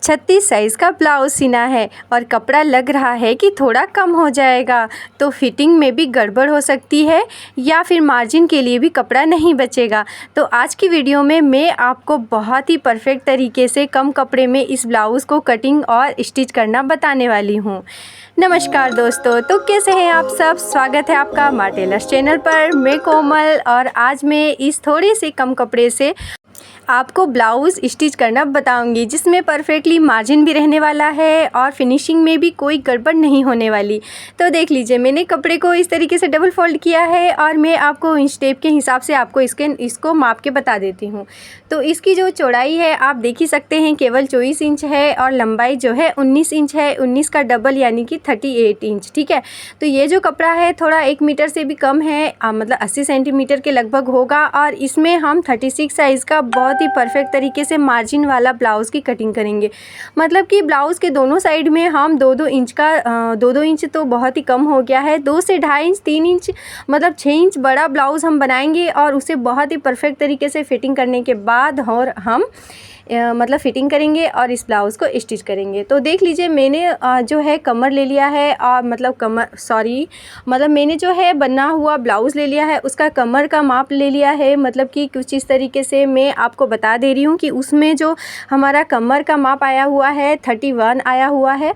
36 size का blouse सिना है और कपड़ा लग रहा है कि थोड़ा कम हो जाएगा, तो फिटिंग में भी गड़बड़ हो सकती है या फिर मार्जिन के लिए भी कपड़ा नहीं बचेगा। तो आज की वीडियो में मैं आपको बहुत ही परफेक्ट तरीके से कम कपड़े में इस ब्लाउज़ को कटिंग और स्टिच करना बताने वाली हूँ। नमस्कार दोस्तों, तो कैसे हैं आप सब। स्वागत है आपका माँ टेलर्स चैनल पर। मैं कोमल और आज मैं इस थोड़े से कम कपड़े से आपको ब्लाउज़ स्टिच करना बताऊंगी, जिसमें परफेक्टली मार्जिन भी रहने वाला है और फिनिशिंग में भी कोई गड़बड़ नहीं होने वाली। तो देख लीजिए, मैंने कपड़े को इस तरीके से डबल फोल्ड किया है और मैं आपको इंच टेप के हिसाब से आपको इसको माप के बता देती हूँ। तो इसकी जो चौड़ाई है आप देख ही सकते हैं, केवल 24 इंच है और लंबाई जो है 19 इंच है। 19 का डबल यानी कि 38 इंच। ठीक है, तो ये जो कपड़ा है थोड़ा 1 मीटर से भी कम है, मतलब 80 सेंटीमीटर के लगभग होगा। और इसमें हम 36 साइज़ का बहुत ही परफेक्ट तरीके से मार्जिन वाला ब्लाउज़ की कटिंग करेंगे। मतलब कि ब्लाउज़ के दोनों साइड में हम 2-2 इंच का 2-2 इंच तो बहुत ही कम हो गया है, 2 से 2.5 इंच 3 इंच मतलब 6 इंच बड़ा ब्लाउज़ हम बनाएंगे और उसे बहुत ही परफेक्ट तरीके से फिटिंग करने के बाद और हम मतलब फ़िटिंग करेंगे और इस ब्लाउज़ को स्टिच करेंगे। तो देख लीजिए, मैंने जो है कमर ले लिया है और मतलब मैंने जो है बना हुआ ब्लाउज़ ले लिया है, उसका कमर का माप ले लिया है। मतलब कि कुछ इस तरीके से मैं आपको बता दे रही हूँ कि उसमें जो हमारा कमर का माप आया हुआ है 31 आया हुआ है।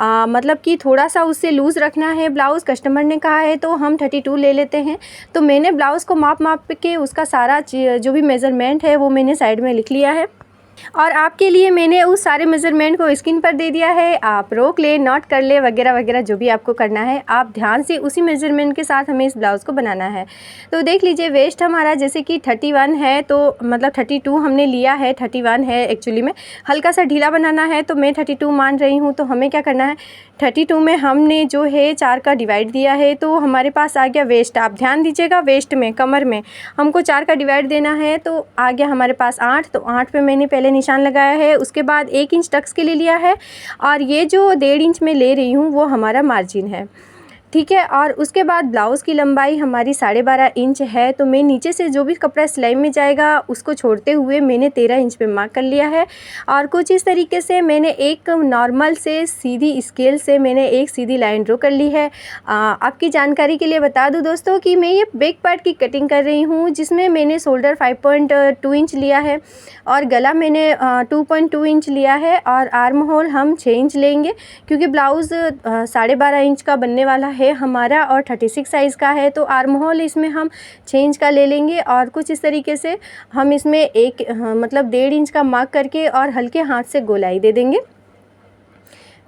मतलब कि थोड़ा सा उससे लूज़ रखना है ब्लाउज़, कस्टमर ने कहा है, तो हम 32 ले लेते हैं। तो मैंने ब्लाउज़ को माप के उसका सारा जो भी मेज़रमेंट है वो मैंने साइड में लिख लिया है और आपके लिए मैंने उस सारे मेज़रमेंट को स्क्रीन पर दे दिया है। आप रोक ले, नोट कर ले, वगैरह वगैरह जो भी आपको करना है आप ध्यान से उसी मेज़रमेंट के साथ हमें इस ब्लाउज़ को बनाना है। तो देख लीजिए, वेस्ट हमारा जैसे कि 31 है, तो मतलब 32 हमने लिया है, 31 है एक्चुअली में। हल्का सा ढीला बनाना है तो मैं 32 मान रही हूँ। तो हमें क्या करना है, 32 में हमने जो है 4 का डिवाइड दिया है, तो हमारे पास आ गया वेस्ट। आप ध्यान दीजिएगा, वेस्ट में कमर में हमको 4 का डिवाइड देना है, तो आ गया हमारे पास 8। तो 8 पे मैंने पहले निशान लगाया है, उसके बाद 1 इंच टक्स के लिए लिया है और ये जो 1.5 इंच में ले रही हूँ वो हमारा मार्जिन है। ठीक है, और उसके बाद ब्लाउज़ की लंबाई हमारी 12.5 इंच है। तो मैं नीचे से जो भी कपड़ा सिलाई में जाएगा उसको छोड़ते हुए मैंने 13 इंच पे मार्क कर लिया है। और कुछ इस तरीके से मैंने एक नॉर्मल से सीधी स्केल से मैंने एक सीधी लाइन ड्रॉ कर ली है। आपकी जानकारी के लिए बता दूं दोस्तों कि मैं ये बैक पार्ट की कटिंग कर रही हूँ, जिसमें मैंने शोल्डर 5.2 इंच लिया है और गला मैंने 2.2 इंच लिया है और आर्म होल हम 6 इंच लेंगे, क्योंकि ब्लाउज़ 12.5 इंच का बनने वाला है हमारा और 36 साइज़ का है। तो आर्म होल इसमें हम 6 इंच का ले लेंगे और कुछ इस तरीके से हम इसमें मतलब 1.5 इंच का मार्क करके और हल्के हाथ से गोलाई दे देंगे।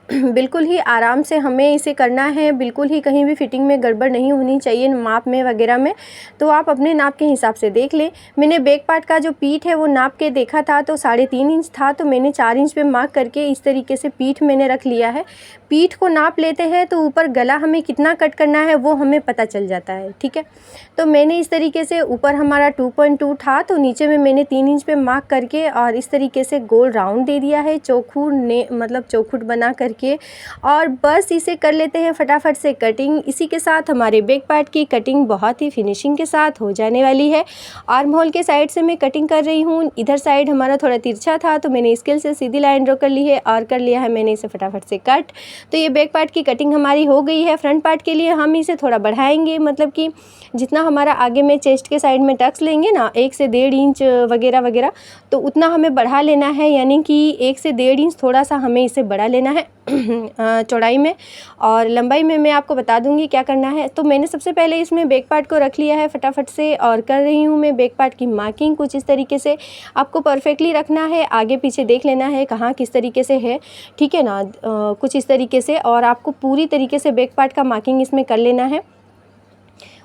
बिल्कुल ही आराम से हमें इसे करना है, बिल्कुल ही कहीं भी फिटिंग में गड़बड़ नहीं होनी चाहिए माप में वगैरह में। तो आप अपने नाप के हिसाब से देख लें। मैंने बैक पार्ट का जो पीठ है वो नाप के देखा था तो 3.5 इंच था, तो मैंने 4 इंच पे मार्क करके इस तरीके से पीठ मैंने रख लिया है। पीठ को नाप लेते हैं तो ऊपर गला हमें कितना कट करना है वो हमें पता चल जाता है। ठीक है, तो मैंने इस तरीके से ऊपर हमारा 2.2 था तो नीचे में मैंने 3 इंच पे मार्क करके और इस तरीके से गोल राउंड दे दिया है, मतलब चौखुट बना करके। और बस इसे कर लेते हैं फटाफट से कटिंग। इसी के साथ हमारे बैक पार्ट की कटिंग बहुत ही फिनिशिंग के साथ हो जाने वाली है। आर्म होल के साइड से मैं कटिंग कर रही हूँ, इधर साइड हमारा थोड़ा तिरछा था तो मैंने स्केल से सीधी लाइन ड्रॉ कर ली है और कर लिया है मैंने इसे फटाफट से कट। तो ये बैक पार्ट की कटिंग हमारी हो गई है। फ्रंट पार्ट के लिए हम इसे थोड़ा बढ़ाएंगे, मतलब कि जितना हमारा आगे में चेस्ट के साइड में टक्स लेंगे ना 1 से 1.5 इंच वगैरह वगैरह, तो उतना हमें बढ़ा लेना है, यानी कि 1 से 1.5 इंच थोड़ा सा हमें इसे बढ़ा लेना है चौड़ाई में। और लंबाई में मैं आपको बता दूंगी क्या करना है। तो मैंने सबसे पहले इसमें बैक पार्ट को रख लिया है फटाफट से और कर रही हूँ मैं बैक पार्ट की मार्किंग। कुछ इस तरीके से आपको परफेक्टली रखना है, आगे पीछे देख लेना है कहाँ किस तरीके से है। ठीक है ना, कुछ इस तरीके से, और आपको पूरी तरीके से बैक पार्ट का मार्किंग इसमें कर लेना है।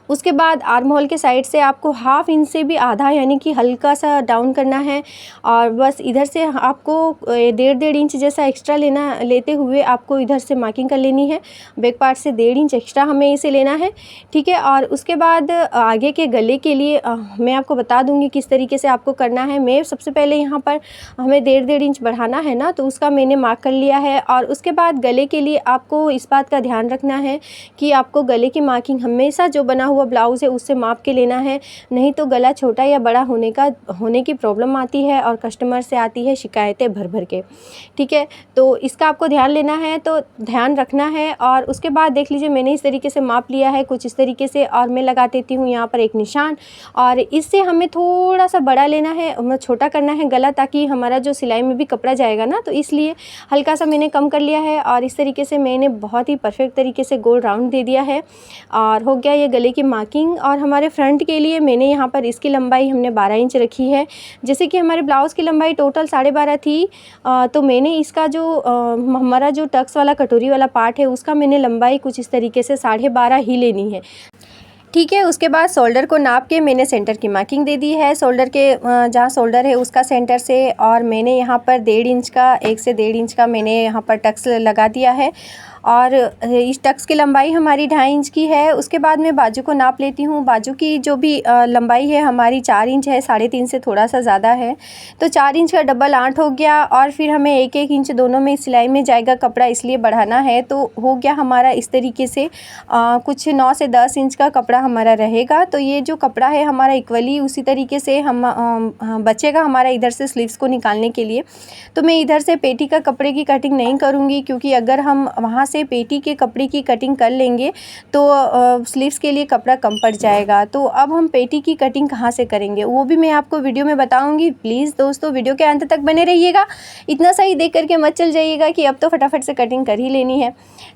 उसके बाद आर्म होल के साइड से आपको 1/2 इंच से भी आधा यानी कि हल्का सा डाउन करना है और बस इधर से आपको 1.5 इंच जैसा एक्स्ट्रा लेते हुए आपको इधर से मार्किंग कर लेनी है। बैक पार्ट से 1.5 इंच एक्स्ट्रा हमें इसे लेना है। ठीक है, और उसके बाद आगे के गले के लिए मैं आपको बता दूंगी किस तरीके से आपको करना है। मैं सबसे पहले यहाँ पर हमें 1.5 इंच बढ़ाना है ना, तो उसका मैंने मार्क कर लिया है। और उसके बाद गले के लिए आपको इस बात का ध्यान रखना है कि आपको गले की मार्किंग हमेशा जो बना हुआ ब्लाउज़ है उससे माप के लेना है, नहीं तो गला छोटा या बड़ा होने की प्रॉब्लम आती है और कस्टमर से आती है शिकायतें भर भर के। ठीक है, तो इसका आपको ध्यान लेना है, तो ध्यान रखना है। और उसके बाद देख लीजिए मैंने इस तरीके से माप लिया है कुछ इस तरीके से, और मैं लगा देती हूँ यहाँ पर एक निशान। और इससे हमें थोड़ा सा बड़ा लेना है, छोटा करना है गला, ताकि हमारा जो सिलाई में भी कपड़ा जाएगा ना, तो इसलिए हल्का सा मैंने कम कर लिया है। और इस तरीके से मैंने बहुत ही परफेक्ट तरीके से गोल राउंड दे दिया है और हो गया ये गले की मार्किंग। और हमारे फ्रंट के लिए मैंने यहाँ पर इसकी लंबाई हमने 12 इंच रखी है। जैसे कि हमारे ब्लाउज़ की लंबाई टोटल 12.5 थी, तो मैंने इसका जो हमारा जो टक्स वाला कटोरी वाला पार्ट है उसका मैंने लंबाई कुछ इस तरीके से 12.5 ही लेनी है। ठीक है, उसके बाद शोल्डर को नाप के मैंने सेंटर की मार्किंग दे दी है, शोल्डर के जहाँ शोल्डर है उसका सेंटर से। और मैंने यहाँ पर 1.5 इंच का 1 से 1.5 इंच का मैंने यहाँ पर टक्स लगा दिया है। और इस टक्स की लंबाई हमारी 2.5 इंच की है। उसके बाद मैं बाजू को नाप लेती हूँ। बाजू की जो भी लंबाई है हमारी 4 इंच है, 3.5 से थोड़ा सा ज़्यादा है, तो 4 इंच का डबल 8 हो गया। और फिर हमें 1-1 इंच दोनों में सिलाई में जाएगा कपड़ा, इसलिए बढ़ाना है। तो हो गया हमारा इस तरीके से कुछ 9 से 10 इंच का कपड़ा हमारा रहेगा। तो ये जो कपड़ा है हमारा इक्वली उसी तरीके से हम बचेगा हमारा इधर से स्लीव्स को निकालने के लिए। तो मैं इधर से पेटी का कपड़े की कटिंग नहीं करूँगी, क्योंकि अगर हम वहाँ से पेटी के कपड़े की कटिंग कर लेंगे तो स्लीव्स के लिए कपड़ा कम पड़ जाएगा। तो अब हम पेटी की कटिंग कहाँ से करेंगे वो भी मैं आपको वीडियो में बताऊंगी। प्लीज़ दोस्तों वीडियो के अंत तक बने रहिएगा, इतना सही देख करके मत चल जाइएगा कि अब तो फटाफट से कटिंग कर ही लेनी है।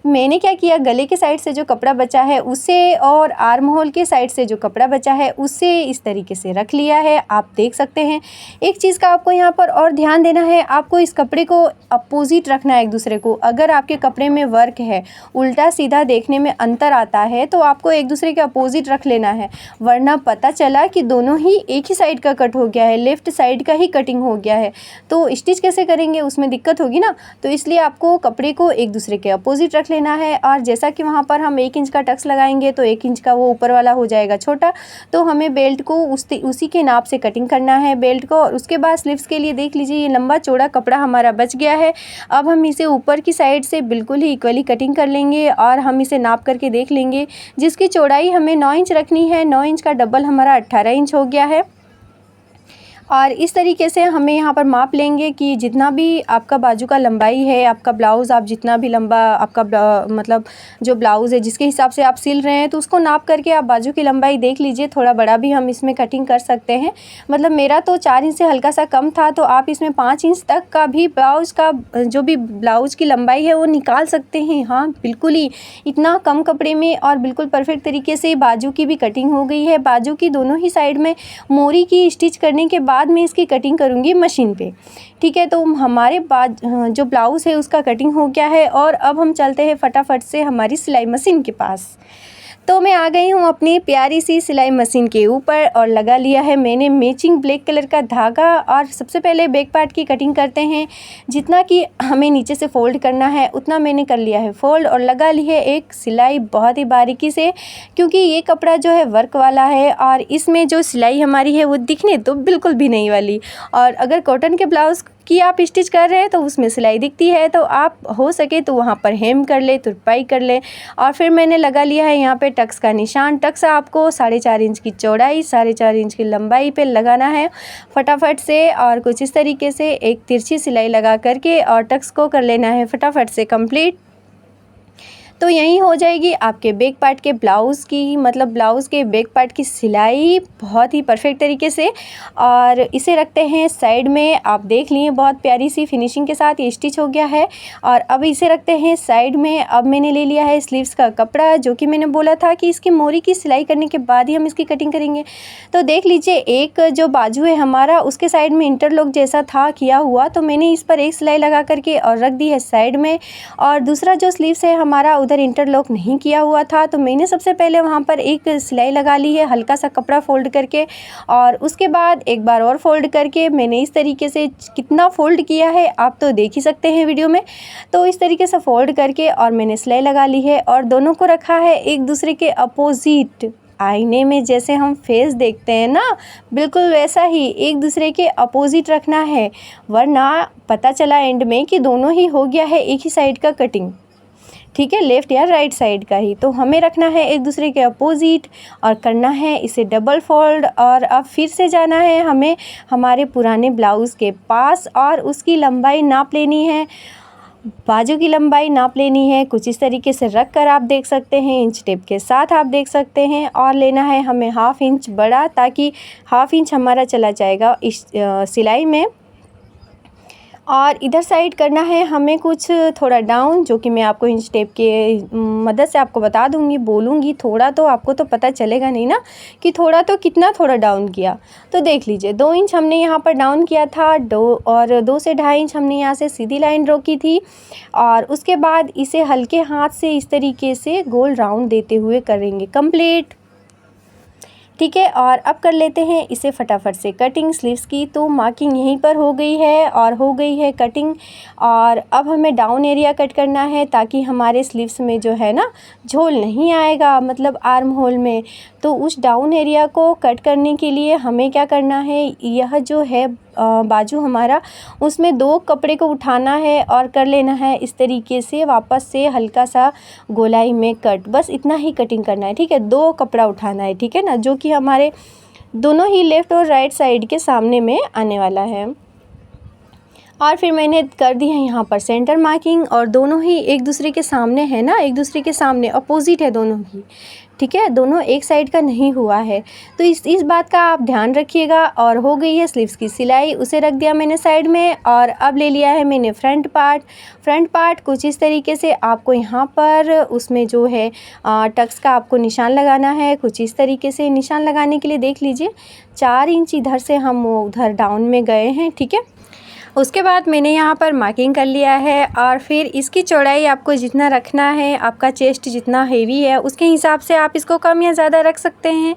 मैंने क्या किया, गले के साइड से जो कपड़ा बचा है उससे और आर्म होल के साइड से जो कपड़ा बचा है उससे इस तरीके से रख लिया है, आप देख सकते हैं। एक चीज़ का आपको यहाँ पर और ध्यान देना है, आपको इस कपड़े को अपोजिट रखना है एक दूसरे को। अगर आपके कपड़े में वर्क है, उल्टा सीधा देखने में अंतर आता है, तो आपको एक दूसरे के अपोजिट रख लेना है, वरना पता चला कि दोनों ही एक ही साइड का कट हो गया है, लेफ़्ट साइड का ही कटिंग हो गया है, तो स्टिच कैसे करेंगे, उसमें दिक्कत होगी ना। तो इसलिए आपको कपड़े को एक दूसरे के अपोजिट रख लेना है। और जैसा कि वहाँ पर हम 1 इंच का टक्स लगाएंगे तो 1 इंच का वो ऊपर वाला हो जाएगा छोटा, तो हमें बेल्ट को उसी के नाप से कटिंग करना है बेल्ट को। और उसके बाद स्लीव्स के लिए देख लीजिए ये लंबा चौड़ा कपड़ा हमारा बच गया है। अब हम इसे ऊपर की साइड से बिल्कुल ही इक्वली कटिंग कर लेंगे और हम इसे नाप करके देख लेंगे, जिसकी चौड़ाई हमें 9 इंच रखनी है। 9 इंच का डबल हमारा 18 इंच हो गया है। और इस तरीके से हमें यहाँ पर माप लेंगे कि जितना भी आपका बाजू का लंबाई है, आपका ब्लाउज़ आप जितना भी लंबा आपका मतलब जो ब्लाउज़ है जिसके हिसाब से आप सिल रहे हैं, तो उसको नाप करके आप बाजू की लंबाई देख लीजिए। थोड़ा बड़ा भी हम इसमें कटिंग कर सकते हैं, मतलब मेरा तो 4 इंच से हल्का सा कम था, तो आप इसमें 5 इंच तक का भी ब्लाउज़ का जो भी ब्लाउज़ की लंबाई है वो निकाल सकते हैं। हाँ बिल्कुल ही इतना कम कपड़े में और बिल्कुल परफेक्ट तरीके से बाजू की भी कटिंग हो गई है। बाजू की दोनों ही साइड में मोरी की स्टिच करने के बाद में इसकी कटिंग करूँगी मशीन पे। ठीक है, तो हमारे बाद जो ब्लाउज़ है उसका कटिंग हो गया है। और अब हम चलते हैं फटाफट से हमारी सिलाई मशीन के पास। तो मैं आ गई हूँ अपनी प्यारी सी सिलाई मशीन के ऊपर और लगा लिया है मैंने मैचिंग ब्लैक कलर का धागा। और सबसे पहले बैक पार्ट की कटिंग करते हैं, जितना कि हमें नीचे से फोल्ड करना है उतना मैंने कर लिया है फोल्ड और लगा ली है एक सिलाई बहुत ही बारीकी से, क्योंकि ये कपड़ा जो है वर्क वाला है और इसमें जो सिलाई हमारी है वो दिखने तो बिल्कुल भी नहीं वाली। और अगर कॉटन के ब्लाउज़ कि आप स्टिच कर रहे हैं तो उसमें सिलाई दिखती है, तो आप हो सके तो वहाँ पर हेम कर ले, तुरपाई कर ले। और फिर मैंने लगा लिया है यहाँ पे टक्स का निशान। टक्स आपको 4.5 इंच की चौड़ाई 4.5 इंच की लंबाई पे लगाना है फटाफट से। और कुछ इस तरीके से एक तिरछी सिलाई लगा करके और टक्स को कर लेना है फटाफट से कंप्लीट। तो यही हो जाएगी आपके बैक पार्ट के ब्लाउज़ की, मतलब ब्लाउज़ के बैक पार्ट की सिलाई बहुत ही परफेक्ट तरीके से। और इसे रखते हैं साइड में, आप देख लिए बहुत प्यारी सी फिनिशिंग के साथ ये स्टिच हो गया है। और अब इसे रखते हैं साइड में। अब मैंने ले लिया है स्लीव्स का कपड़ा, जो कि मैंने बोला था कि इसकी मोरी की सिलाई करने के बाद ही हम इसकी कटिंग करेंगे। तो देख लीजिए एक जो बाजू है हमारा उसके साइड में इंटरलॉक जैसा था किया हुआ, तो मैंने इस पर एक सिलाई लगा करके और रख दी है साइड में। और दूसरा जो स्लीव्स है हमारा इंटरलॉक नहीं किया हुआ था, तो मैंने सबसे पहले वहाँ पर एक सिलाई लगा ली है हल्का सा कपड़ा फोल्ड करके। और उसके बाद एक बार और फोल्ड करके मैंने इस तरीके से कितना फोल्ड किया है आप तो देख ही सकते हैं वीडियो में। तो इस तरीके से फोल्ड करके और मैंने सिलाई लगा ली है और दोनों को रखा है एक दूसरे के अपोजिट। आईने में जैसे हम फेस देखते हैं ना, बिल्कुल वैसा ही एक दूसरे के अपोजिट रखना है, वरना पता चला एंड में कि दोनों ही हो गया है एक ही साइड का कटिंग। ठीक है, लेफ़्ट या राइट साइड का ही। तो हमें रखना है एक दूसरे के अपोज़िट और करना है इसे डबल फोल्ड। और अब फिर से जाना है हमें हमारे पुराने ब्लाउज़ के पास और उसकी लंबाई नाप लेनी है, बाजू की लंबाई नाप लेनी है। कुछ इस तरीके से रख कर आप देख सकते हैं, इंच टेप के साथ आप देख सकते हैं। और लेना है हमें हाफ़ इंच बड़ा, ताकि हाफ़ इंच हमारा चला जाएगा इस सिलाई में। और इधर साइड करना है हमें कुछ थोड़ा डाउन, जो कि मैं आपको इंच टेप के मदद से आपको बता दूंगी, बोलूँगी। थोड़ा तो आपको तो पता चलेगा नहीं ना कि थोड़ा तो कितना थोड़ा डाउन किया। तो देख लीजिए 2 इंच हमने यहाँ पर डाउन किया था, 2 से 2.5 इंच हमने यहाँ से सीधी लाइन ड्रॉ की थी। और उसके बाद इसे हल्के हाथ से इस तरीके से गोल राउंड देते हुए करेंगे कंप्लीट। ठीक है, और अब कर लेते हैं इसे फटाफट से कटिंग स्लीव्स की। तो मार्किंग यहीं पर हो गई है और हो गई है कटिंग। और अब हमें डाउन एरिया कट करना है, ताकि हमारे स्लीव्स में जो है ना झोल नहीं आएगा, मतलब आर्म होल में। तो उस डाउन एरिया को कट करने के लिए हमें क्या करना है, यह जो है बाजू हमारा, उसमें 2 कपड़े को उठाना है और कर लेना है इस तरीके से वापस से हल्का सा गोलाई में कट। बस इतना ही कटिंग करना है, ठीक है। 2 कपड़ा उठाना है, ठीक है ना, जो कि हमारे दोनों ही लेफ़्ट और राइट साइड के सामने में आने वाला है। और फिर मैंने कर दी है यहाँ पर सेंटर मार्किंग, और दोनों ही एक दूसरे के सामने है ना, एक दूसरे के सामने अपोजिट है दोनों ही, ठीक है, दोनों एक साइड का नहीं हुआ है। तो इस बात का आप ध्यान रखिएगा। और हो गई है स्लीव्स की सिलाई, उसे रख दिया मैंने साइड में। और अब ले लिया है मैंने फ्रंट पार्ट कुछ इस तरीके से आपको यहाँ पर उसमें जो है टक्स का आपको निशान लगाना है। कुछ इस तरीके से निशान लगाने के लिए देख लीजिए 4 इंच इधर से हम उधर डाउन में गए हैं, ठीक है। उसके बाद मैंने यहाँ पर मार्किंग कर लिया है। और फिर इसकी चौड़ाई आपको जितना रखना है, आपका चेस्ट जितना हेवी है उसके हिसाब से आप इसको कम या ज़्यादा रख सकते हैं।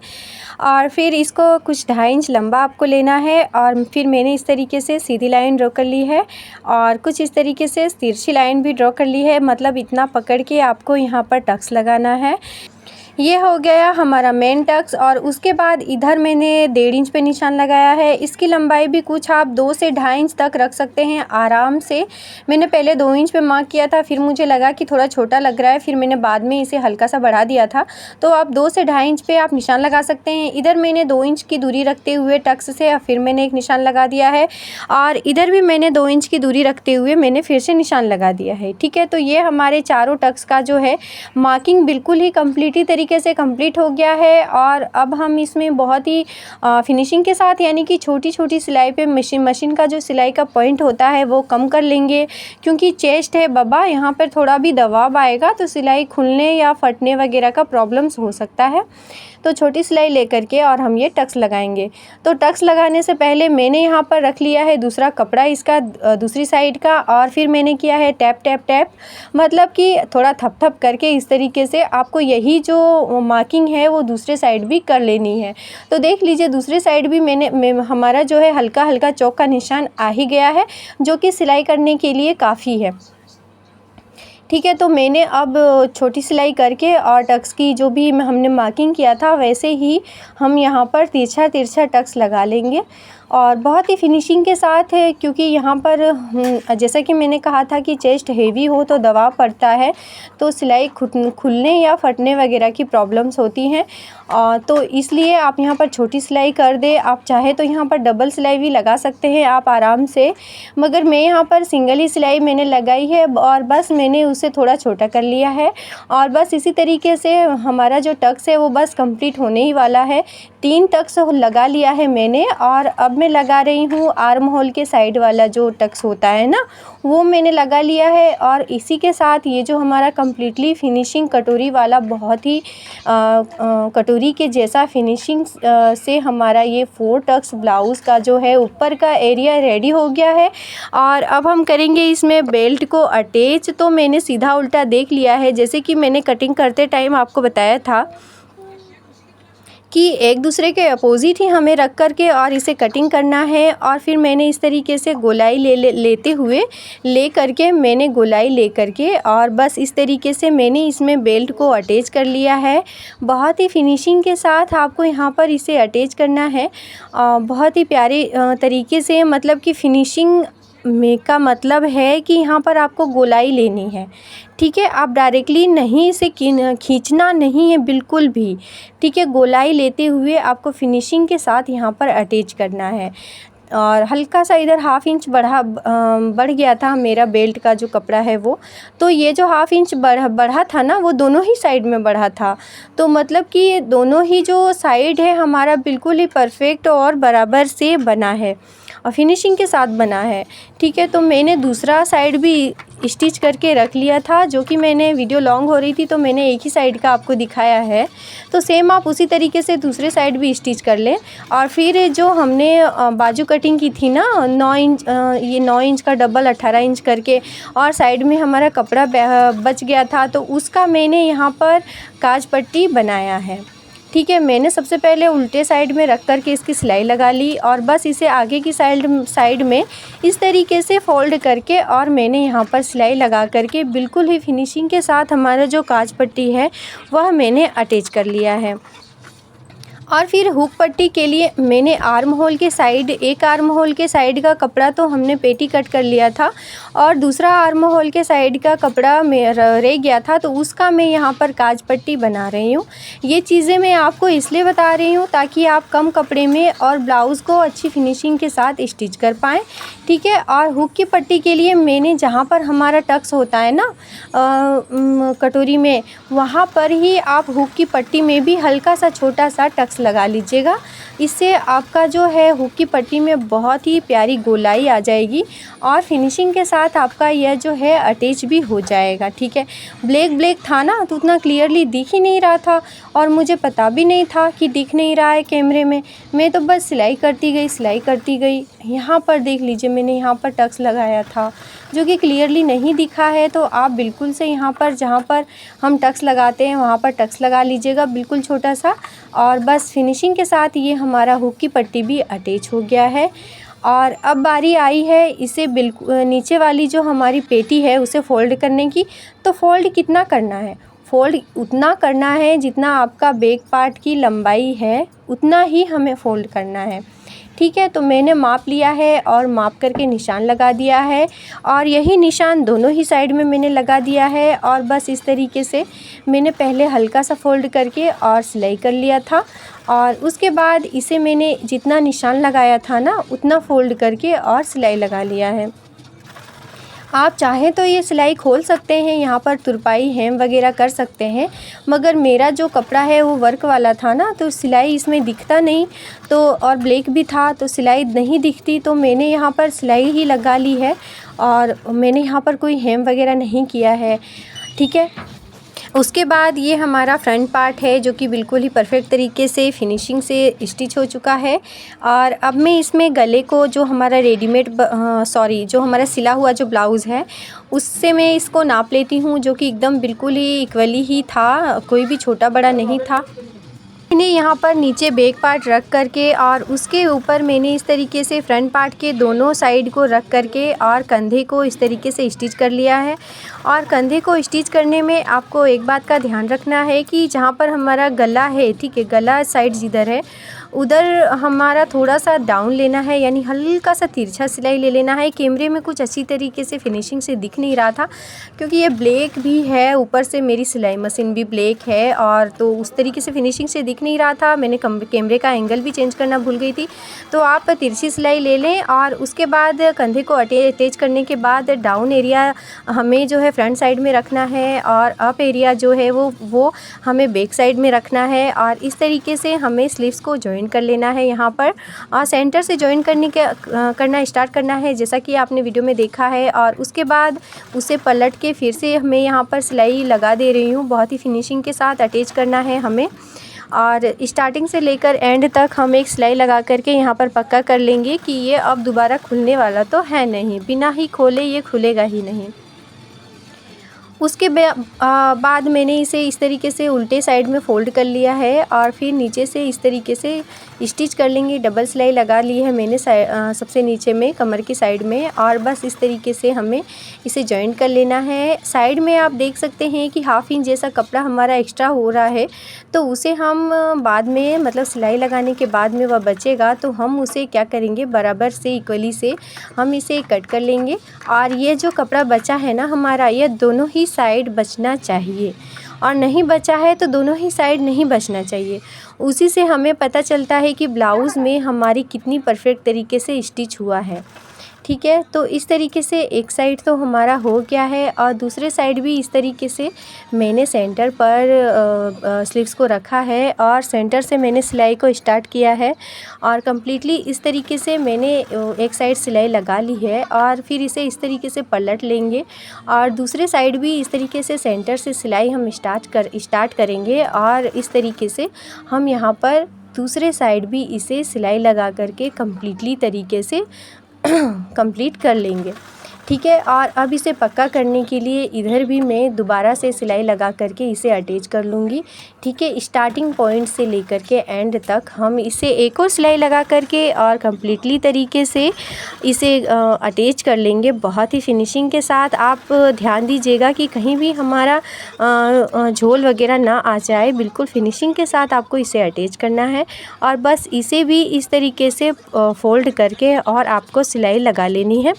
और फिर इसको कुछ 2.5 इंच लंबा आपको लेना है। और फिर मैंने इस तरीके से सीधी लाइन ड्रॉ कर ली है और कुछ इस तरीके से तिरछी लाइन भी ड्रॉ कर ली है, मतलब इतना पकड़ के आपको यहाँ पर टक्स लगाना है। ये हो गया हमारा मेन टक्स। और उसके बाद इधर मैंने 1.5 इंच पे निशान लगाया है। इसकी लंबाई भी कुछ आप 2 से 2.5 इंच तक रख सकते हैं आराम से। मैंने पहले 2 इंच पे मार्क किया था, फिर मुझे लगा कि थोड़ा छोटा लग रहा है, फिर मैंने बाद में इसे हल्का सा बढ़ा दिया था। तो आप 2 से 2.5 इंच पे आप निशान लगा सकते हैं। इधर मैंने 2 इंच की दूरी रखते हुए टक्स से फिर मैंने एक निशान लगा दिया है, और इधर भी मैंने 2 इंच की दूरी रखते हुए मैंने फिर से निशान लगा दिया है, ठीक है। तो ये हमारे चारों टक्स का जो है मार्किंग बिल्कुल ही कम्प्लीटली तरीके से कंप्लीट हो गया है। और अब हम इसमें बहुत ही फिनिशिंग के साथ, यानी कि छोटी छोटी सिलाई पे मशीन का जो सिलाई का पॉइंट होता है वो कम कर लेंगे, क्योंकि चेस्ट है बाबा, यहाँ पर थोड़ा भी दबाव आएगा तो सिलाई खुलने या फटने वगैरह का प्रॉब्लम्स हो सकता है। तो छोटी सिलाई लेकर के और हम ये टक्स लगाएंगे। तो टक्स लगाने से पहले मैंने यहाँ पर रख लिया है दूसरा कपड़ा इसका दूसरी साइड का, और फिर मैंने किया है टैप टैप टैप, मतलब कि थोड़ा थप थप करके इस तरीके से आपको यही जो मार्किंग है वो दूसरे साइड भी कर लेनी है। तो देख लीजिए दूसरी साइड भी हमारा जो है हल्का हल्का चौक का निशान आ ही गया है, जो कि सिलाई करने के लिए काफ़ी है, ठीक है। तो मैंने अब छोटी सिलाई करके और टक्स की जो भी हमने मार्किंग किया था वैसे ही हम यहाँ पर तिरछा तिरछा टक्स लगा लेंगे, और बहुत ही फिनिशिंग के साथ है, क्योंकि यहाँ पर जैसा कि मैंने कहा था कि चेस्ट हेवी हो तो दबाव पड़ता है, तो सिलाई खुलने या फटने वगैरह की प्रॉब्लम्स होती हैं। तो इसलिए आप यहाँ पर छोटी सिलाई कर दे। आप चाहे तो यहाँ पर डबल सिलाई भी लगा सकते हैं आप आराम से, मगर मैं यहाँ पर सिंगल ही सिलाई मैंने लगाई है, और बस मैंने उसे थोड़ा छोटा कर लिया है। और बस इसी तरीके से हमारा जो टक्स है वो बस कंप्लीट होने ही वाला है। 3 टक्स लगा लिया है मैंने, और अब मैं लगा रही हूँ आर्म होल के साइड वाला जो टक्स होता है ना, वो मैंने लगा लिया है। और इसी के साथ ये जो हमारा कम्प्लीटली फिनिशिंग कटोरी वाला, बहुत ही कटोरी के जैसा फिनिशिंग से हमारा ये 4 टक्स ब्लाउज़ का जो है ऊपर का एरिया रेडी हो गया है। और अब हम करेंगे इसमें बेल्ट को अटैच। तो मैंने सीधा उल्टा देख लिया है, जैसे कि मैंने कटिंग करते टाइम आपको बताया था कि एक दूसरे के अपोजिट ही हमें रख कर के और इसे कटिंग करना है। और फिर मैंने इस तरीके से गोलाई लेते हुए मैंने गोलाई ले करके और बस इस तरीके से मैंने इसमें बेल्ट को अटैच कर लिया है। बहुत ही फिनिशिंग के साथ आपको यहाँ पर इसे अटैच करना है, बहुत ही प्यारे तरीके से, मतलब कि फिनिशिंग का मतलब है कि यहाँ पर आपको गोलाई लेनी है, ठीक है। आप डायरेक्टली नहीं इसे खींचना नहीं है बिल्कुल भी, ठीक है। गोलाई लेते हुए आपको फिनिशिंग के साथ यहाँ पर अटैच करना है। और हल्का सा इधर हाफ़ इंच बढ़ गया था मेरा बेल्ट का जो कपड़ा है वो, तो ये जो हाफ़ इंच बढ़ा था ना, वो दोनों ही साइड में बढ़ा था। तो मतलब कि दोनों ही जो साइड है हमारा बिल्कुल ही परफेक्ट और बराबर से बना है और फिनिशिंग के साथ बना है, ठीक है। तो मैंने दूसरा साइड भी स्टिच करके रख लिया था, जो कि मैंने वीडियो लॉन्ग हो रही थी तो मैंने एक ही साइड का आपको दिखाया है। तो सेम आप उसी तरीके से दूसरे साइड भी स्टिच कर लें। और फिर जो हमने बाजू कटिंग की थी ना 9 इंच, ये 9 इंच का डबल 18 इंच करके, और साइड में हमारा कपड़ा बच गया था, तो उसका मैंने यहाँ पर काज पट्टी बनाया है, ठीक है। मैंने सबसे पहले उल्टे साइड में रख कर के इसकी सिलाई लगा ली और बस इसे आगे की साइड में इस तरीके से फ़ोल्ड करके और मैंने यहाँ पर सिलाई लगा करके बिल्कुल ही फिनिशिंग के साथ हमारा जो काज पट्टी है वह मैंने अटैच कर लिया है। और फिर हुक पट्टी के लिए मैंने आर्म होल के साइड, एक आर्म होल के साइड का कपड़ा तो हमने पेटी कट कर लिया था और दूसरा आर्म होल के साइड का कपड़ा रह गया था, तो उसका मैं यहाँ पर काज पट्टी बना रही हूँ। ये चीज़ें मैं आपको इसलिए बता रही हूँ ताकि आप कम कपड़े में और ब्लाउज़ को अच्छी फिनिशिंग के साथ स्टिच कर पाएँ, ठीक है। और हुक की पट्टी के लिए मैंने जहाँ पर हमारा टक्स होता है ना कटोरी में, वहाँ पर ही आप हुक की पट्टी में भी हल्का सा छोटा सा टक्स लगा लीजिएगा। इससे आपका जो है हुक की पट्टी में बहुत ही प्यारी गोलाई आ जाएगी और फिनिशिंग के साथ आपका यह जो है अटैच भी हो जाएगा, ठीक है। ब्लैक था ना, तो उतना क्लियरली दिख ही नहीं रहा था और मुझे पता भी नहीं था कि दिख नहीं रहा है कैमरे में। मैं तो बस सिलाई करती गई। यहाँ पर देख लीजिए, मैंने यहाँ पर टक्स लगाया था जो कि क्लियरली नहीं दिखा है, तो आप बिल्कुल से यहाँ पर जहाँ पर हम टक्स लगाते हैं वहाँ पर टक्स लगा लीजिएगा बिल्कुल छोटा सा, और बस फिनिशिंग के साथ ये हमारा हुक की पट्टी भी अटैच हो गया है। और अब बारी आई है इसे बिल्कुल नीचे वाली जो हमारी पेटी है उसे फ़ोल्ड करने की। तो फ़ोल्ड कितना करना है? फ़ोल्ड उतना करना है जितना आपका बैक पार्ट की लंबाई है, उतना ही हमें फ़ोल्ड करना है, ठीक है। तो मैंने माप लिया है और माप करके निशान लगा दिया है और यही निशान दोनों ही साइड में मैंने लगा दिया है। और बस इस तरीके से मैंने पहले हल्का सा फ़ोल्ड करके और सिलाई कर लिया था और उसके बाद इसे मैंने जितना निशान लगाया था ना उतना फ़ोल्ड करके और सिलाई लगा लिया है। आप चाहें तो ये सिलाई खोल सकते हैं, यहाँ पर तुरपाई हेम वगैरह कर सकते हैं, मगर मेरा जो कपड़ा है वो वर्क वाला था ना, तो सिलाई इसमें दिखता नहीं, तो और ब्लैक भी था तो सिलाई नहीं दिखती, तो मैंने यहाँ पर सिलाई ही लगा ली है और मैंने यहाँ पर कोई हेम वगैरह नहीं किया है, ठीक है। उसके बाद ये हमारा फ्रंट पार्ट है जो कि बिल्कुल ही परफेक्ट तरीके से फिनिशिंग से स्टिच हो चुका है। और अब मैं इसमें गले को जो हमारा जो हमारा सिला हुआ जो ब्लाउज़ है उससे मैं इसको नाप लेती हूँ, जो कि एकदम बिल्कुल ही इक्वली ही था, कोई भी छोटा बड़ा नहीं था। मैंने यहाँ पर नीचे बैक पार्ट रख करके और उसके ऊपर मैंने इस तरीके से फ्रंट पार्ट के दोनों साइड को रख करके और कंधे को इस तरीके से स्टिच कर लिया है। और कंधे को स्टिच करने में आपको एक बात का ध्यान रखना है कि जहाँ पर हमारा गला है, ठीक है, गला साइड जिधर है उधर हमारा थोड़ा सा डाउन लेना है, यानी हल्का सा तिरछा सिलाई ले लेना है। कैमरे में कुछ अच्छी तरीके से फिनिशिंग से दिख नहीं रहा था क्योंकि ये ब्लैक भी है, ऊपर से मेरी सिलाई मशीन भी ब्लैक है और तो उस तरीके से फिनिशिंग से दिख नहीं रहा था। मैंने कैमरे का एंगल भी चेंज करना भूल गई थी। तो आप तिरछी सिलाई ले लें और उसके बाद कंधे को अटैच करने के बाद डाउन एरिया हमें जो है फ्रंट साइड में रखना है और अप एरिया जो है वो हमें बैक साइड में रखना है। और इस तरीके से हमें स्लीव्स को जॉइन कर लेना है। यहाँ पर सेंटर से जॉइन करना स्टार्ट करना है, जैसा कि आपने वीडियो में देखा है। और उसके बाद उसे पलट के फिर से हमें यहाँ पर सिलाई लगा दे रही हूँ, बहुत ही फिनिशिंग के साथ अटैच करना है हमें। और स्टार्टिंग से लेकर एंड तक हम एक सिलाई लगा करके यहाँ पर पक्का कर लेंगे कि ये अब दोबारा खुलने वाला तो है नहीं, बिना ही खोले ये खुलेगा ही नहीं। उसके बाद मैंने इसे इस तरीके से उल्टे साइड में फ़ोल्ड कर लिया है और फिर नीचे से इस तरीके से स्टिच कर लेंगे। डबल सिलाई लगा ली है मैंने सबसे नीचे में कमर की साइड में, और बस इस तरीके से हमें इसे जॉइंट कर लेना है। साइड में आप देख सकते हैं कि हाफ इंच जैसा कपड़ा हमारा एक्स्ट्रा हो रहा है, तो उसे हम बाद में मतलब सिलाई लगाने के बाद में वह बचेगा तो हम उसे क्या करेंगे, बराबर से इक्वली से हम इसे कट कर लेंगे। और ये जो कपड़ा बचा है ना हमारा, ये दोनों ही साइड बचना चाहिए, और नहीं बचा है तो दोनों ही साइड नहीं बचना चाहिए। उसी से हमें पता चलता है कि ब्लाउज़ में हमारी कितनी परफेक्ट तरीके से स्टिच हुआ है। ठीक है, तो इस तरीके से एक साइड तो हमारा हो गया है, और दूसरे साइड भी इस तरीके से मैंने सेंटर पर स्लीव्स को रखा है और सेंटर से मैंने सिलाई को स्टार्ट किया है, और कम्प्लीटली इस तरीके से मैंने एक साइड सिलाई लगा ली है। और फिर इसे इस तरीके से पलट लेंगे, और दूसरे साइड भी इस तरीके से सेंटर से सिलाई हम स्टार्ट करेंगे, और इस तरीके से हम यहाँ पर दूसरे साइड भी इसे सिलाई लगा करके कम्प्लीटली तरीके से कंप्लीट कर लेंगे। ठीक है, और अब इसे पक्का करने के लिए इधर भी मैं दोबारा से सिलाई लगा करके इसे अटैच कर लूँगी। ठीक है, स्टार्टिंग पॉइंट से लेकर के एंड तक हम इसे एक और सिलाई लगा करके और कम्प्लीटली तरीके से इसे अटैच कर लेंगे बहुत ही फिनिशिंग के साथ। आप ध्यान दीजिएगा कि कहीं भी हमारा झोल वगैरह ना आ जाए, बिल्कुल फिनिशिंग के साथ आपको इसे अटैच करना है। और बस इसे भी इस तरीके से फ़ोल्ड करके और आपको सिलाई लगा लेनी है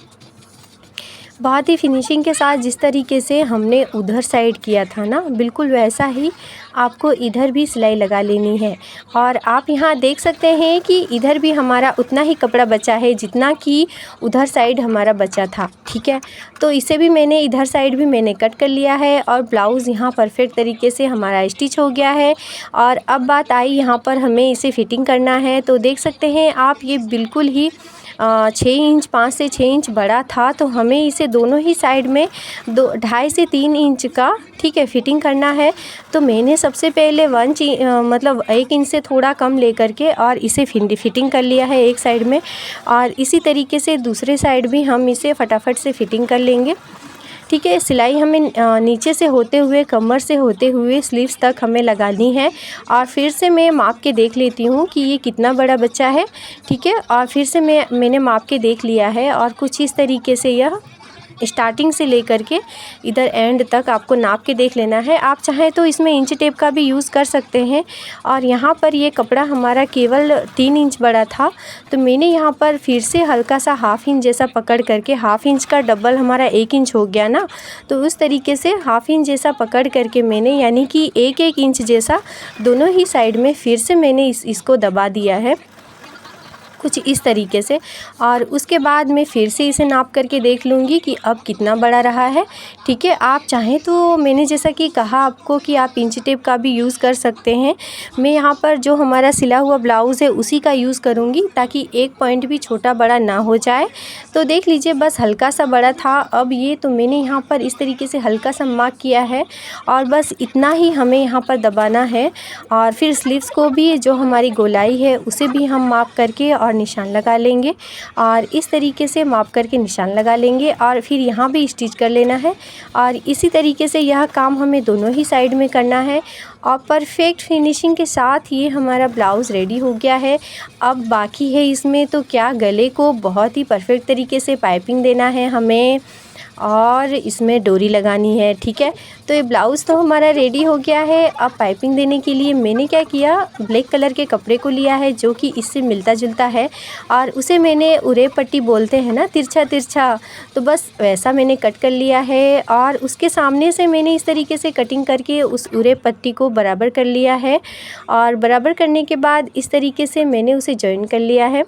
बहुत ही फिनिशिंग के साथ। जिस तरीके से हमने उधर साइड किया था ना, बिल्कुल वैसा ही आपको इधर भी सिलाई लगा लेनी है। और आप यहाँ देख सकते हैं कि इधर भी हमारा उतना ही कपड़ा बचा है जितना कि उधर साइड हमारा बचा था। ठीक है, तो इसे भी मैंने इधर साइड भी मैंने कट कर लिया है, और ब्लाउज़ यहाँ परफेक्ट तरीके से हमारा स्टिच हो गया है। और अब बात आई यहाँ पर हमें इसे फिटिंग करना है, तो देख सकते हैं आप ये बिल्कुल ही 6 इंच 5 से 6 इंच बड़ा था, तो हमें इसे दोनों ही साइड में 2.5 से 3 इंच का ठीक है फिटिंग करना है। तो मैंने सबसे पहले 1 इंच से थोड़ा कम लेकर के और इसे फिटिंग कर लिया है एक साइड में, और इसी तरीके से दूसरे साइड भी हम इसे फटाफट से फिटिंग कर लेंगे। ठीक है, सिलाई हमें नीचे से होते हुए कमर से होते हुए स्लीव्स तक हमें लगानी है। और फिर से मैं माप के देख लेती हूँ कि ये कितना बड़ा बच्चा है। ठीक है, और फिर से मैंने माप के देख लिया है, और कुछ इस तरीके से यह स्टार्टिंग से लेकर के इधर एंड तक आपको नाप के देख लेना है। आप चाहें तो इसमें इंच टेप का भी यूज़ कर सकते हैं। और यहाँ पर ये कपड़ा हमारा केवल 3 इंच बड़ा था, तो मैंने यहाँ पर फिर से हल्का सा हाफ इंच जैसा पकड़ करके, हाफ इंच का डबल हमारा 1 इंच हो गया ना, तो उस तरीके से हाफ इंच जैसा पकड़ करके मैंने, यानी कि 1-1 इंच जैसा दोनों ही साइड में फिर से मैंने इसको दबा दिया है कुछ इस तरीके से। और उसके बाद मैं फिर से इसे नाप करके देख लूँगी कि अब कितना बड़ा रहा है। ठीक है, आप चाहें तो मैंने जैसा कि कहा आपको कि आप इंच टेप का भी यूज़ कर सकते हैं। मैं यहाँ पर जो हमारा सिला हुआ ब्लाउज़ है उसी का यूज़ करूँगी, ताकि एक पॉइंट भी छोटा बड़ा ना हो जाए। तो देख लीजिए, बस हल्का सा बड़ा था। अब ये तो मैंने यहाँ पर इस तरीके से हल्का सा मार्क किया है, और बस इतना ही हमें यहाँ पर दबाना है। और फिर स्लीव्स को भी जो हमारी गोलाई है उसे भी हम माप करके और निशान लगा लेंगे, और इस तरीके से माप करके निशान लगा लेंगे, और फिर यहाँ भी स्टिच कर लेना है। और इसी तरीके से यह काम हमें दोनों ही साइड में करना है, और परफेक्ट फिनिशिंग के साथ ये हमारा ब्लाउज़ रेडी हो गया है। अब बाकी है इसमें तो क्या, गले को बहुत ही परफेक्ट तरीके से पाइपिंग देना है हमें, और इसमें डोरी लगानी है। ठीक है, तो ये ब्लाउज़ तो हमारा रेडी हो गया है। अब पाइपिंग देने के लिए मैंने क्या किया, ब्लैक कलर के कपड़े को लिया है जो कि इससे मिलता जुलता है, और उसे मैंने उरे पट्टी बोलते हैं ना, तिरछा तिरछा, तो बस वैसा मैंने कट कर लिया है। और उसके सामने से मैंने इस तरीके से कटिंग करके उस उरे पट्टी को बराबर कर लिया है, और बराबर करने के बाद इस तरीके से मैंने उसे जॉइन कर लिया है।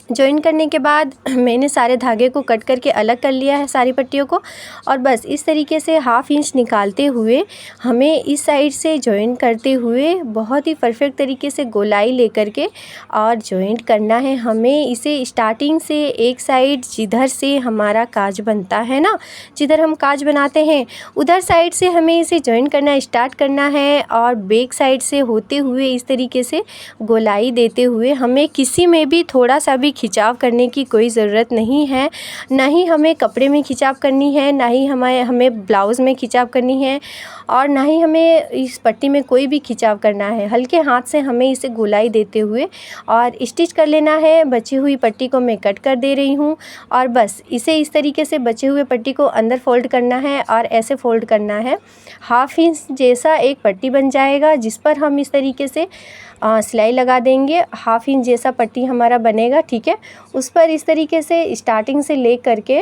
जॉइन करने के बाद मैंने सारे धागे को कट करके अलग कर लिया है सारी पट्टियों को, और बस इस तरीके से हाफ इंच निकालते हुए हमें इस साइड से जॉइन करते हुए बहुत ही परफेक्ट तरीके से गोलाई लेकर के और जॉइंट करना है हमें इसे। स्टार्टिंग से एक साइड जिधर से हमारा काज बनता है ना, जिधर हम काज बनाते हैं उधर साइड से हमें इसे जॉइन करना स्टार्ट करना है, और बैक साइड से होते हुए इस तरीके से गोलाई देते हुए हमें किसी में भी थोड़ा सा भी खिंचाव करने की कोई ज़रूरत नहीं है। ना ही हमें कपड़े में खिंचाव करनी है, ना ही हमें ब्लाउज़ में खिंचाव करनी है और ना ही हमें इस पट्टी में कोई भी खिंचाव करना है। हल्के हाथ से हमें इसे गोलाई देते हुए और स्टिच कर लेना है। बची हुई पट्टी को मैं कट कर दे रही हूँ और बस इसे इस तरीके से बचे हुए पट्टी को अंदर फ़ोल्ड करना है और ऐसे फ़ोल्ड करना है। 1/2 इंच जैसा एक पट्टी बन जाएगा जिस पर हम इस तरीके से सिलाई लगा देंगे। 1/2 इंच जैसा पट्टी हमारा बनेगा, ठीक है। उस पर इस तरीके से स्टार्टिंग से ले करके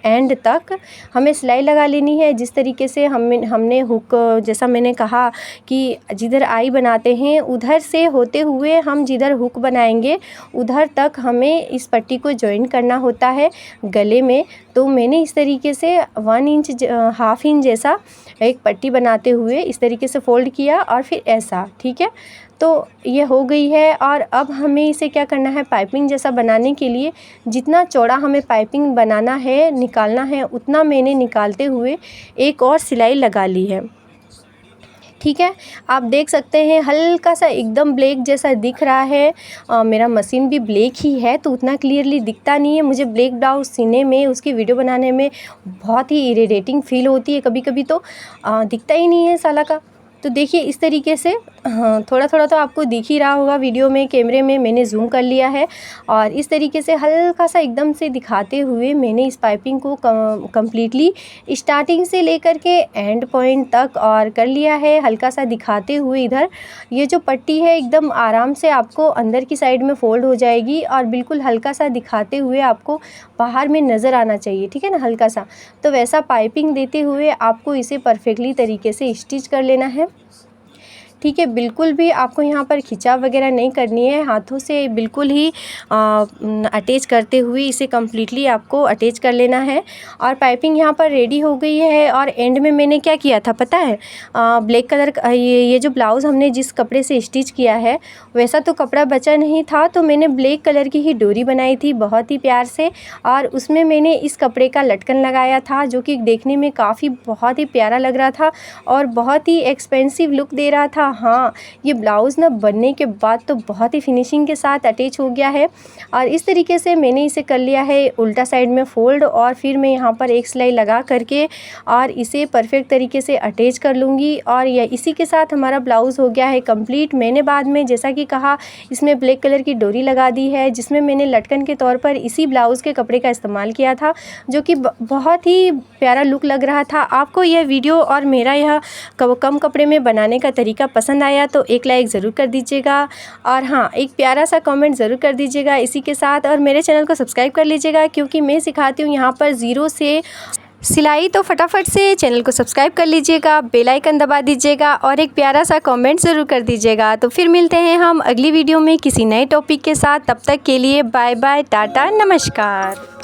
एंड तक हमें सिलाई लगा लेनी है। जिस तरीके से हमने हुक, जैसा मैंने कहा कि जिधर आई बनाते हैं उधर से होते हुए हम जिधर हुक बनाएंगे उधर तक हमें इस पट्टी को जॉइन करना होता है गले में। तो मैंने इस तरीके से 1 इंच 1/2 इंच जैसा एक पट्टी बनाते हुए इस तरीके से फ़ोल्ड किया और फिर ऐसा, ठीक है। तो ये हो गई है और अब हमें इसे क्या करना है, पाइपिंग जैसा बनाने के लिए जितना चौड़ा हमें पाइपिंग बनाना है, निकालना है, उतना मैंने निकालते हुए एक और सिलाई लगा ली है, ठीक है। आप देख सकते हैं हल्का सा एकदम ब्लैक जैसा दिख रहा है। मेरा मशीन भी ब्लैक ही है तो उतना क्लियरली दिखता नहीं है। मुझे ब्लैक ब्लाउज़ सीने में, उसकी वीडियो बनाने में बहुत ही इरिटेटिंग फील होती है कभी कभी, तो दिखता ही नहीं है साला का। तो देखिए इस तरीके से, हाँ, थोड़ा थोड़ा तो आपको दिख ही रहा होगा वीडियो में, कैमरे में मैंने जूम कर लिया है और इस तरीके से हल्का सा एकदम से दिखाते हुए मैंने इस पाइपिंग को कम्प्लीटली स्टार्टिंग से लेकर के एंड पॉइंट तक और कर लिया है। हल्का सा दिखाते हुए इधर ये जो पट्टी है एकदम आराम से आपको अंदर की साइड में फ़ोल्ड हो जाएगी और बिल्कुल हल्का सा दिखाते हुए आपको बाहर में नज़र आना चाहिए, ठीक है ना, हल्का सा। तो वैसा पाइपिंग देते हुए आपको इसे परफेक्टली तरीके से स्टिच कर लेना है, ठीक है। बिल्कुल भी आपको यहाँ पर खिंचाव वगैरह नहीं करनी है, हाथों से बिल्कुल ही अटैच करते हुए इसे कम्प्लीटली आपको अटैच कर लेना है। और पाइपिंग यहाँ पर रेडी हो गई है और एंड में मैंने क्या किया था पता है, ब्लैक कलर का ये जो ब्लाउज़ हमने जिस कपड़े से स्टिच किया है वैसा तो कपड़ा बचा नहीं था, तो मैंने ब्लैक कलर की ही डोरी बनाई थी बहुत ही प्यार से और उसमें मैंने इस कपड़े का लटकन लगाया था जो कि देखने में बहुत ही प्यारा लग रहा था और बहुत ही एक्सपेंसिव लुक दे रहा था। हाँ, ये ब्लाउज़ ना बनने के बाद तो बहुत ही फिनिशिंग के साथ अटैच हो गया है और इस तरीके से मैंने इसे कर लिया है उल्टा साइड में फ़ोल्ड और फिर मैं यहाँ पर एक सिलाई लगा करके और इसे परफेक्ट तरीके से अटैच कर लूँगी और यह इसी के साथ हमारा ब्लाउज़ हो गया है कंप्लीट। मैंने बाद में जैसा कि कहा इसमें ब्लैक कलर की डोरी लगा दी है जिसमें मैंने लटकन के तौर पर इसी ब्लाउज़ के कपड़े का इस्तेमाल किया था जो कि बहुत ही प्यारा लुक लग रहा था। आपको यह वीडियो और मेरा यह कम कपड़े में बनाने का तरीका पसंद आया तो एक लाइक ज़रूर कर दीजिएगा और हाँ, एक प्यारा सा कमेंट ज़रूर कर दीजिएगा इसी के साथ और मेरे चैनल को सब्सक्राइब कर लीजिएगा क्योंकि मैं सिखाती हूँ यहाँ पर ज़ीरो से सिलाई। तो फटाफट से चैनल को सब्सक्राइब कर लीजिएगा, बेल आइकन दबा दीजिएगा और एक प्यारा सा कमेंट ज़रूर कर दीजिएगा। तो फिर मिलते हैं हम अगली वीडियो में किसी नए टॉपिक के साथ, तब तक के लिए बाय बाय, टाटा, नमस्कार।